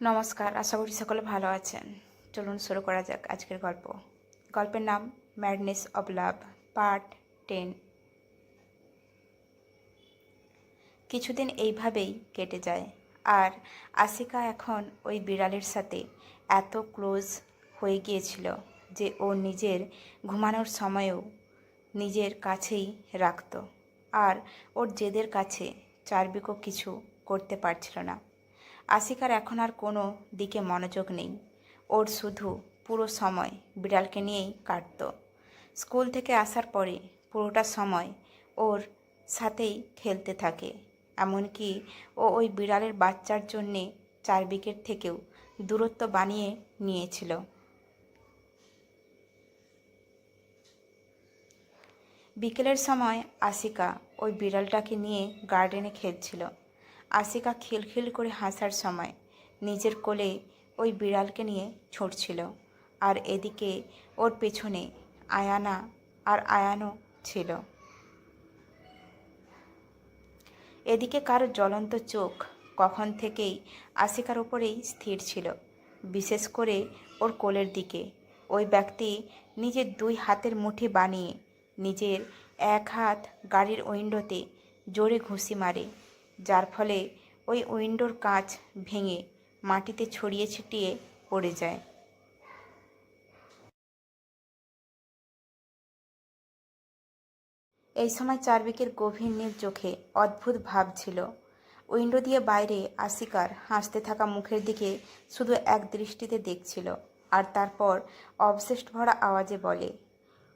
নমস্কার, আশা করি সকলে ভালো আছেন। চলুন শুরু করা যাক আজকের গল্প। গল্পের নাম ম্যাডনেস অব লাভ, পার্ট 10। কিছুদিন এইভাবেই কেটে যায়, আর আশিকা এখন ওই বিড়ালের সাথে এত ক্লোজ হয়ে গিয়েছিল যে ও নিজের ঘুমানোর সময়েও নিজের কাছেই রাখত। আর ওর জেদের কাছে চার্বিকও কিছু করতে পারছিল না। আশিকার এখন আর কোনো দিকে মনোযোগ নেই। ওর শুধু পুরো সময় বিড়ালকে নিয়েই কাটত। স্কুল থেকে আসার পরে পুরোটা সময় ওর সাথেই খেলতে থাকে। এমনকি ও ওই বিড়ালের বাচ্চার জন্যে চারদিকের থেকেও দূরত্ব বানিয়ে নিয়েছিল। বিকেলের সময় আশিকা ওই বিড়ালটাকে নিয়ে গার্ডেনে খেলছিল। আশিকা খিলখিল করে হাসার সময় নিজের কোলে ওই বিড়ালকে নিয়ে ছুটছিল, আর এদিকে ওর পেছনে আয়ানা আর আয়ানও ছিল। এদিকে কারো জ্বলন্ত চোখ কখন থেকেই আশিকার ওপরেই স্থির ছিল, বিশেষ করে ওর কোলের দিকে। ওই ব্যক্তি নিজের দুই হাতের মুঠি বানিয়ে নিজের এক হাত গাড়ির উইন্ডোতে জোরে ঘুষি মারে, যার ফলে ওই উইন্ডোর কাঁচ ভেঙে মাটিতে ছড়িয়ে ছিটিয়ে পড়ে যায়। এই সময় চারদিকের গভীর নীল চোখে অদ্ভুত ভাব ছিল। উইন্ডো দিয়ে বাইরে আশিকার হাসতে থাকা মুখের দিকে শুধু এক দৃষ্টিতে দেখছিল, আর তারপর অবসেসড ভরা আওয়াজে বলে,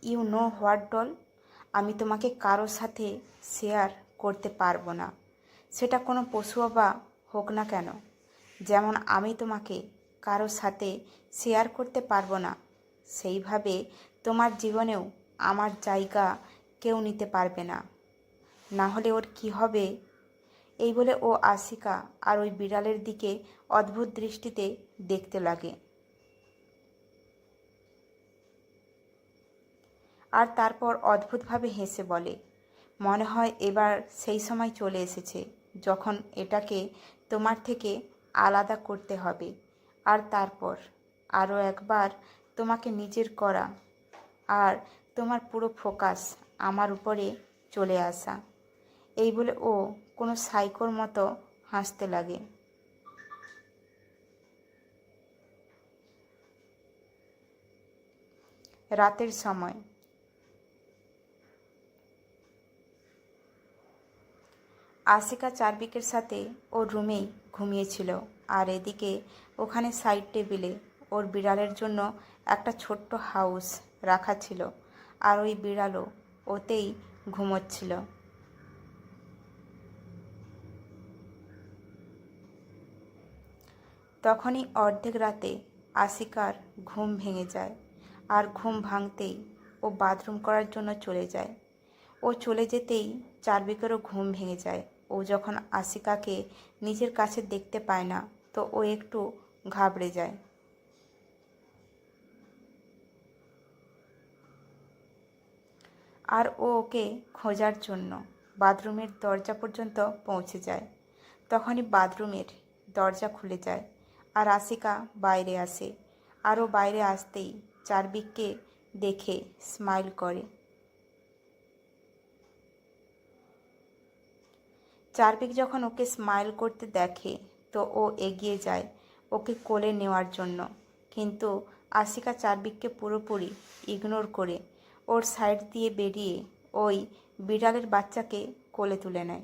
ইউ নো হোয়াট ডল, আমি তোমাকে কারো সাথে শেয়ার করতে পারবো না, সেটা কোনো পশু বা হোক না কেন। যেমন আমি তোমাকে কারো সাথে শেয়ার করতে পারবো না, সেইভাবে তোমার জীবনেও আমার জায়গা কেউ নিতে পারবে না, না হলে ওর কি হবে। এই বলে ও আশিকা আর ওই বিড়ালের দিকে অদ্ভুত দৃষ্টিতে দেখতে লাগে। আর তারপর অদ্ভুতভাবে হেসে বলে, মনে হয় এবার সেই সময় চলে এসেছে যখন এটাকে তোমার থেকে আলাদা করতে হবে, আর তারপর আরও একবার তোমাকে নিজের করা, আর তোমার পুরো ফোকাস আমার উপরে চলে আসা। এই বলে ও কোনো সাইকোর মতো হাসতে লাগে। রাতের সময় আশিকা চারবিকের সাথে ওর রুমেই ঘুমিয়েছিল, আর এদিকে ওখানে সাইড টেবিলে ওর বিড়ালের জন্য একটা ছোট্ট হাউস রাখা ছিল, আর ওই বিড়ালও ওতেই ঘুমোচ্ছিল। তখনই অর্ধেক রাতে আশিকার ঘুম ভেঙে যায়, আর ঘুম ভাঙতেই ও বাথরুম করার জন্য চলে যায়। ও চলে যেতেই চারবিকেরও ঘুম ভেঙে যায়। ও যখন আশিকাকে নিজের কাছে দেখতে পায় না, তো ও একটু ঘাবড়ে যায়। আর ও ওকে খোঁজার জন্য বাথরুমের দরজা পর্যন্ত পৌঁছে যায়। তখনই বাথরুমের দরজা খুলে যায়, আর আশিকা বাইরে আসে। আর ও বাইরে আসতেই চারবিককে দেখে স্মাইল করে। চারবিক যখন ওকে স্মাইল করতে দেখে, তো ও এগিয়ে যায় ওকে কোলে নেওয়ার জন্য, কিন্তু আশিকা চারবিককে পুরোপুরি ইগনোর করে ওর সাইড দিয়ে বেরিয়ে ওই বিড়ালের বাচ্চাকে কোলে তুলে নেয়।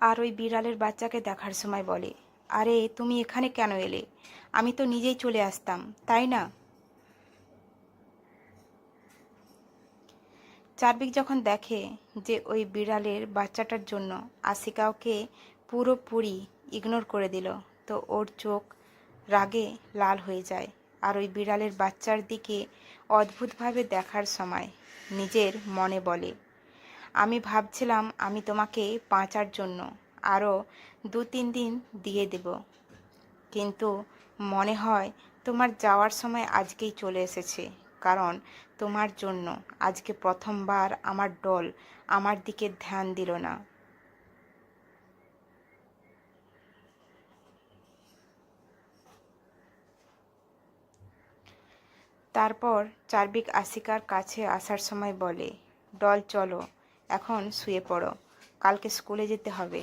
আর ওই বিড়ালের বাচ্চাকে দেখার সময় বলে, আরে তুমি এখানে কেন এলে? আমি তো নিজেই চলে আসতাম, তাই না? চারবিক যখন দেখে যে ওই বিড়ালের বাচ্চাটার জন্য আশিকা ওকে পুরোপুরি ইগনোর করে দিল, তো ওর চোখ রাগে লাল হয়ে যায়। আর ওই বিড়ালের বাচ্চার দিকে অদ্ভুতভাবে দেখার সময় নিজের মনে বলে, আমি ভাবছিলাম আমি তোমাকে বাঁচার জন্য আরও 2-3 দিন দিয়ে দেব, কিন্তু মনে হয় তোমার যাওয়ার সময় আজকেই চলে এসেছে, কারণ তোমার জন্য আজকে প্রথমবার আমার ডল আমার দিকে ধ্যান দিল না। তারপর চার্বিক আশিকার কাছে আসার সময় বলে, ডল চলো, এখন শুয়ে পড়ো, কালকে স্কুলে যেতে হবে।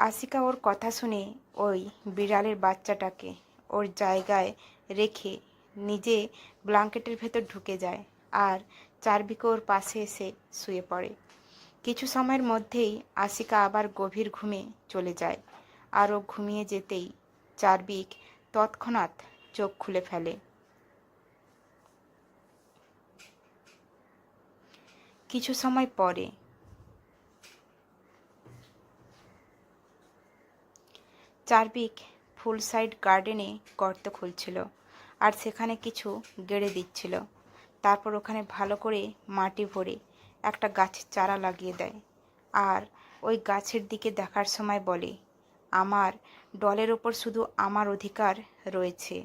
আশিকা ওর কথা শুনে ওই বিড়ালের বাচ্চাটাকে ওর জায়গায় রেখে নিজে ব্ল্যাঙ্কেটের ভেতর ঢুকে যায় আর চার্বিক ওর পাশে এসে শুয়ে পড়ে। কিছু সময়ের মধ্যেই আশিকা আবার গভীর ঘুমে চলে যায় আর ও ঘুমিয়ে যেতেই চার্বিক তৎক্ষণাৎ চোখ খুলে ফেলে। কিছু সময় পরে চার্বিক ফুল সাইড গার্ডেনে গর্ত খুলছিল আর সেখানে কিছু গেড়ে দিচ্ছিল। তারপর ওখানে ভালো করে মাটি ভরে একটা গাছের চারা লাগিয়ে দেয় আর ওই গাছের দিকে দেখার সময় বলে, আমার ডলের ওপর শুধু আমার অধিকার রয়েছে।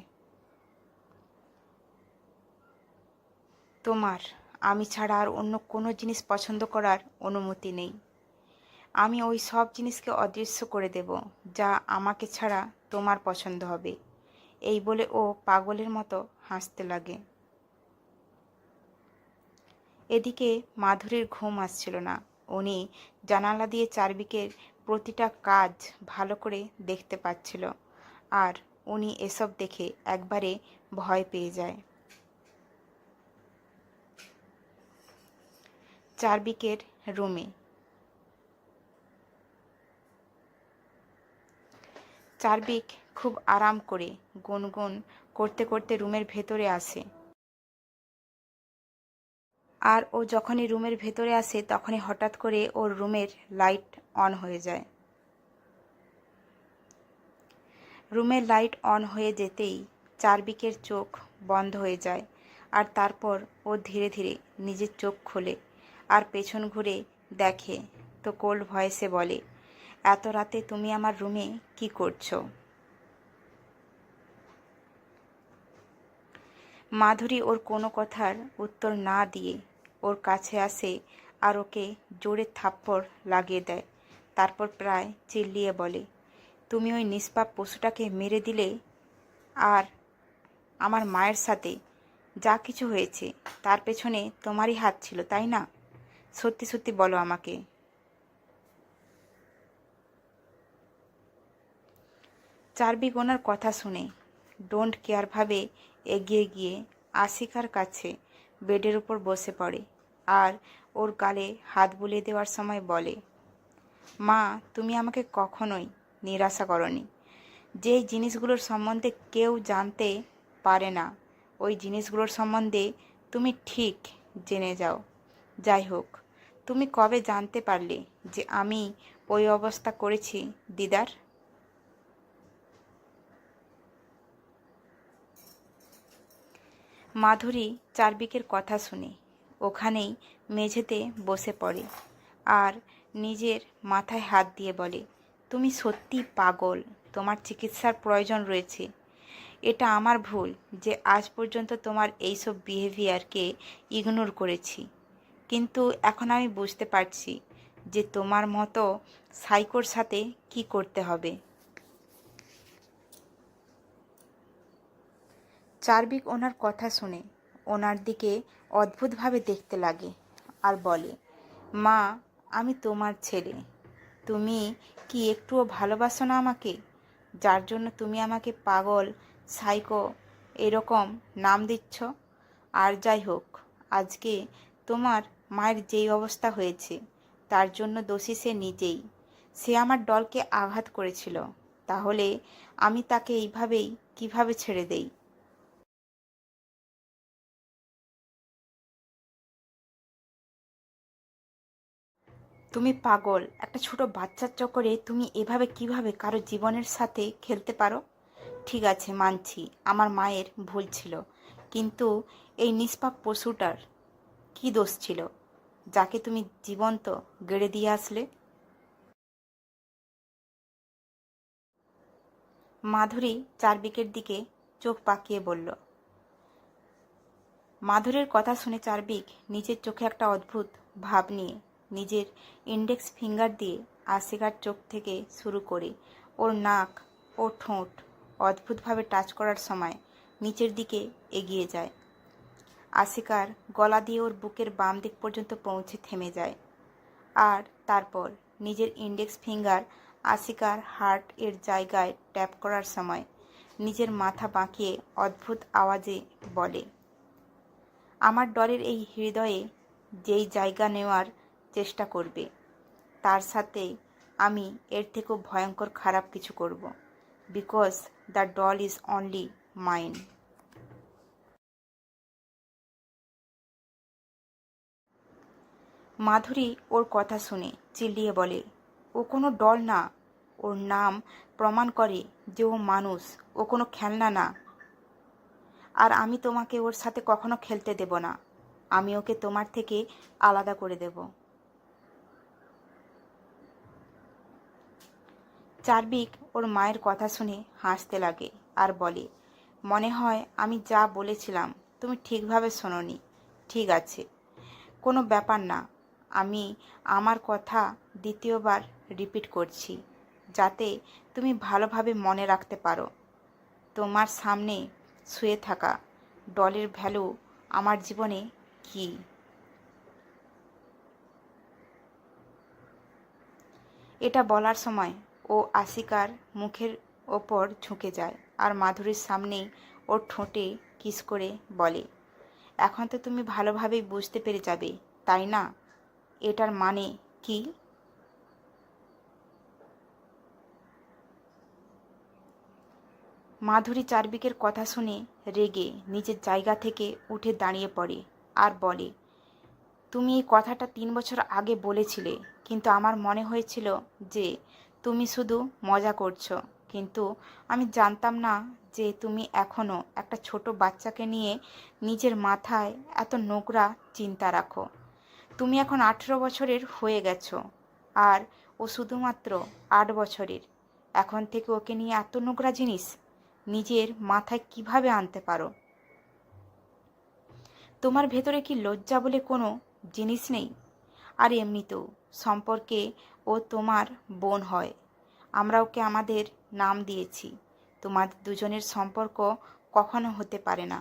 তোমার আমি ছাড়া আর অন্য কোনো জিনিস পছন্দ করার অনুমতি নেই। আমি ওই সব জিনিসকে অদৃশ্য করে দেব যা আমাকে ছাড়া তোমার পছন্দ হবে। এই বলে ও পাগলের মতো হাসতে লাগে। এদিকে মাধুরীর ঘুম আসছিল না। উনি জানালা দিয়ে চারদিকের প্রতিটা কাজ ভালো করে দেখতে পাচ্ছিল আর উনি এসব দেখে একবারে ভয় পেয়ে যায়। চারদিকের রুমে চার্বিক খুব আরাম করে গুনগুন করতে করতে রুমের ভেতরে আসে। আর ও যখনই রুমের ভেতরে আসে তখনই হঠাৎ করে ওর রুমের লাইট অন হয়ে যায়। রুমের লাইট অন হয়ে যেতেই চার্বিকের চোখ বন্ধ হয়ে যায় আর তারপর ও ধীরে ধীরে নিজের চোখ খোলে আর পেছন ঘুরে দেখে তো কোল্ড ভয়েসে বলে, এত রাতে তুমি আমার রুমে কি করছো? মাধুরী ওর কোনো কথার উত্তর না দিয়ে ওর কাছে আসে আর ওকে জোরে থাপ্পড় লাগিয়ে দেয়। তারপর প্রায় চিল্লিয়ে বলে, তুমি ওই নিষ্পাপ পশুটাকে মেরে দিলে আর আমার মায়ের সাথে যা কিছু হয়েছে তার পেছনে তোমারই হাত ছিল, তাই না? সত্যি সত্যি বলো আমাকে। চার্বিক ওনার কথা শুনে ডোন্ট কেয়ার ভাবে এগিয়ে গিয়ে আশিকার কাছে বেডের উপর বসে পড়ে আর ওর গালে হাত বুলিয়ে দেওয়ার সময় বলে, মা, তুমি আমাকে কখনোই নিরাশা করনি। যেই জিনিসগুলোর সম্বন্ধে কেউ জানতে পারে না ওই জিনিসগুলোর সম্বন্ধে তুমি ঠিক জেনে যাও। যাই হোক, তুমি কবে জানতে পারলে যে আমি ওই অবস্থা করেছি দিদার? মাধুরী চার্বিকের কথা শুনে ওখানেই মেঝেতে বসে পড়ে আর নিজের মাথায় হাত দিয়ে বলে, তুমি সত্যি পাগল, তোমার চিকিৎসার প্রয়োজন রয়েছে। এটা আমার ভুল যে আজ পর্যন্ত তোমার এইসব বিহেভিয়ারকে ইগনোর করেছি, কিন্তু এখন আমি বুঝতে পারছি যে তোমার মতো সাইকোর সাথে কি করতে হবে। চার্বিক ওনার কথা শুনে ওনার দিকে অদ্ভুতভাবে দেখতে লাগে আর বলে, মা, আমি তোমার ছেলে। তুমি কি একটুও ভালোবাসো না আমাকে, যার জন্য তুমি আমাকে পাগল, সাইকো এরকম নাম দিচ্ছ? আর যাই হোক, আজকে তোমার মায়ের যেই অবস্থা হয়েছে তার জন্য দোষী সে নিজেই। সে আমার ডলকে আঘাত করেছিল, তাহলে আমি তাকে এইভাবেই কিভাবে ছেড়ে দেই? তুমি পাগল, একটা ছোট বাচ্চার চক্করে তুমি এভাবে কিভাবে কারো জীবনের সাথে খেলতে পারো? ঠিক আছে, মানছি আমার মায়ের ভুল ছিল, কিন্তু এই নিষ্পাপ পশুটার কি দোষ ছিল যাকে তুমি জীবন্ত গেড়ে দিয়ে আসলে? মাধুরী চার্বিকের দিকে চোখ পাকিয়ে বলল। মাধুরীর কথা শুনে চার্বিক নিজের চোখে একটা অদ্ভুত ভাব নিয়ে নিজের ইন্ডেক্স ফিঙ্গার দিয়ে আশিকার চোখ থেকে শুরু করে ওর নাক ও ঠোঁট অদ্ভুতভাবে টাচ করার সময় নিচের দিকে এগিয়ে যায়। আশিকার গলা দিয়ে ওর বুকের বাম দিক পর্যন্ত পৌঁছে থেমে যায়। আর তারপর নিজের ইন্ডেক্স ফিঙ্গার আশিকার হার্ট এর জায়গায় ট্যাপ করার সময় নিজের মাথা বাঁকিয়ে অদ্ভুত আওয়াজে বলে, আমার ডলের এই হৃদয়ে যেই জায়গা নেওয়ার চেষ্টা করবে তার সাথে আমি এর থেকেও ভয়ঙ্কর খারাপ কিছু করব, because the doll is only mine. Madhuri ওর কথা শুনে চিল্লিয়ে বলে, ও কোনো ডল না, ওর নাম প্রমাণ করে যে ও মানুষ, ও কোনো খেলনা না। আর আমি তোমাকে ওর সাথে কখনো খেলতে দেব না, আমি ওকে তোমার থেকে আলাদা করে দেব। চার্বিক ওর মায়ের কথা শুনে হাসতে লাগে আর বলে, মনে হয় আমি যা বলেছিলাম তুমি ঠিকভাবে শোনোনি। ঠিক আছে, কোনো ব্যাপার না, আমি আমার কথা দ্বিতীয়বার রিপিট করছি যাতে তুমি ভালোভাবে মনে রাখতে পারো। তোমার সামনে শুয়ে থাকা ডলের ভ্যালু আমার জীবনে কী। এটা বলার সময় ও আশিকার মুখের ওপর ঝুঁকে যায় আর মাধুরীর সামনেই ওর ঠোঁটে কিস করে বলে, এখন তো তুমি ভালোভাবেই বুঝতে পেরে যাবে, তাই না, এটার মানে কি। মাধুরী চার্বিকের কথা শুনে রেগে নিজের জায়গা থেকে উঠে দাঁড়িয়ে পড়ে আর বলে, তুমি এই কথাটা 3 বছর আগে বলেছিলে, কিন্তু আমার মনে হয়েছিল যে তুমি শুধু মজা করছো, কিন্তু আমি জানতাম না যে তুমি এখনও একটা ছোট বাচ্চাকে নিয়ে নিজের মাথায় এত নোংরা চিন্তা রাখো। তুমি এখন 18 বছরের হয়ে গেছো আর ও শুধুমাত্র 8 বছরের। এখন থেকে ওকে নিয়ে এত নোংরা জিনিস নিজের মাথায় কিভাবে আনতে পারো? তোমার ভেতরে কি লজ্জা বলে কোনো জিনিস নেই? আর এমনিতেও সম্পর্কে ও তোমার বোন হয়, আমরা ওকে আমাদের নাম দিয়েছি, তোমাদের দুজনের সম্পর্ক কখনো হতে পারে না।